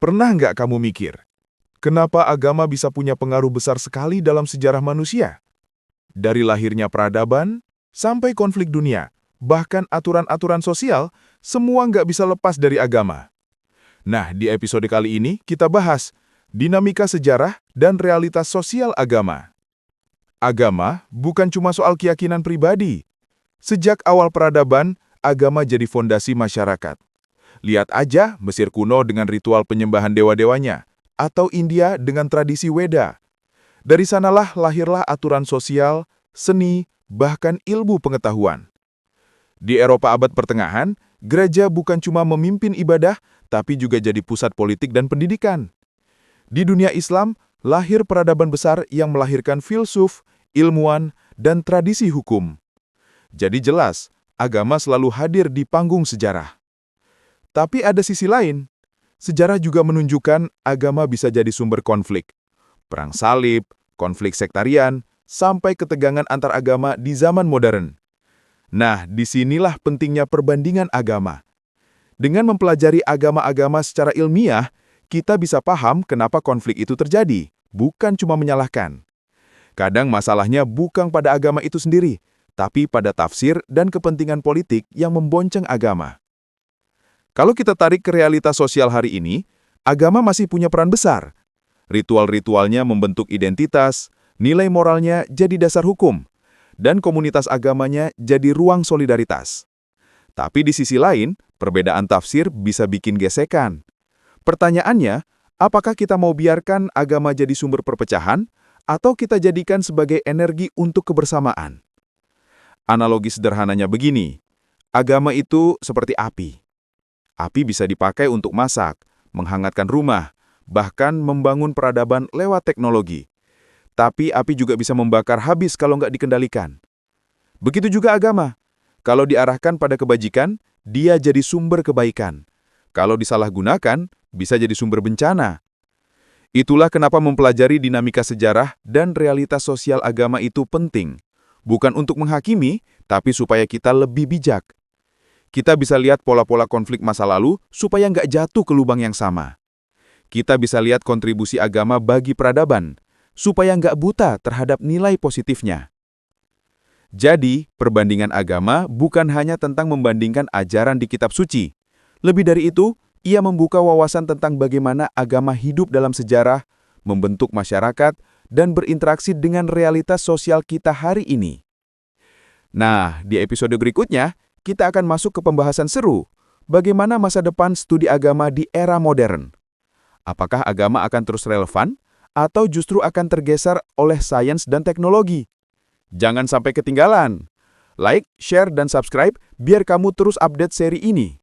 Pernah nggak kamu mikir, kenapa agama bisa punya pengaruh besar sekali dalam sejarah manusia? Dari lahirnya peradaban, sampai konflik dunia, bahkan aturan-aturan sosial, semua nggak bisa lepas dari agama. Nah, di episode kali ini kita bahas dinamika sejarah dan realitas sosial agama. Agama bukan cuma soal keyakinan pribadi. Sejak awal peradaban, agama jadi fondasi masyarakat. Lihat aja Mesir kuno dengan ritual penyembahan dewa-dewanya, atau India dengan tradisi Weda. Dari sanalah lahirlah aturan sosial, seni, bahkan ilmu pengetahuan. Di Eropa abad pertengahan, gereja bukan cuma memimpin ibadah, tapi juga jadi pusat politik dan pendidikan. Di dunia Islam, lahir peradaban besar yang melahirkan filsuf, ilmuwan, dan tradisi hukum. Jadi jelas, agama selalu hadir di panggung sejarah. Tapi ada sisi lain. Sejarah juga menunjukkan agama bisa jadi sumber konflik. Perang salib, konflik sektarian, sampai ketegangan antar agama di zaman modern. Nah, disinilah pentingnya perbandingan agama. Dengan mempelajari agama-agama secara ilmiah, kita bisa paham kenapa konflik itu terjadi, bukan cuma menyalahkan. Kadang masalahnya bukan pada agama itu sendiri, tapi pada tafsir dan kepentingan politik yang membonceng agama. Kalau kita tarik ke realitas sosial hari ini, agama masih punya peran besar. Ritual-ritualnya membentuk identitas, nilai moralnya jadi dasar hukum, dan komunitas agamanya jadi ruang solidaritas. Tapi di sisi lain, perbedaan tafsir bisa bikin gesekan. Pertanyaannya, apakah kita mau biarkan agama jadi sumber perpecahan, atau kita jadikan sebagai energi untuk kebersamaan? Analogi sederhananya begini, agama itu seperti api. Api bisa dipakai untuk masak, menghangatkan rumah, bahkan membangun peradaban lewat teknologi. Tapi api juga bisa membakar habis kalau nggak dikendalikan. Begitu juga agama. Kalau diarahkan pada kebajikan, dia jadi sumber kebaikan. Kalau disalahgunakan, bisa jadi sumber bencana. Itulah kenapa mempelajari dinamika sejarah dan realitas sosial agama itu penting. Bukan untuk menghakimi, tapi supaya kita lebih bijak. Kita bisa lihat pola-pola konflik masa lalu supaya nggak jatuh ke lubang yang sama. Kita bisa lihat kontribusi agama bagi peradaban, supaya nggak buta terhadap nilai positifnya. Jadi, perbandingan agama bukan hanya tentang membandingkan ajaran di kitab suci. Lebih dari itu, ia membuka wawasan tentang bagaimana agama hidup dalam sejarah, membentuk masyarakat, dan berinteraksi dengan realitas sosial kita hari ini. Nah, di episode berikutnya, kita akan masuk ke pembahasan seru, bagaimana masa depan studi agama di era modern. Apakah agama akan terus relevan, atau justru akan tergeser oleh sains dan teknologi? Jangan sampai ketinggalan. Like, share, dan subscribe biar kamu terus update seri ini.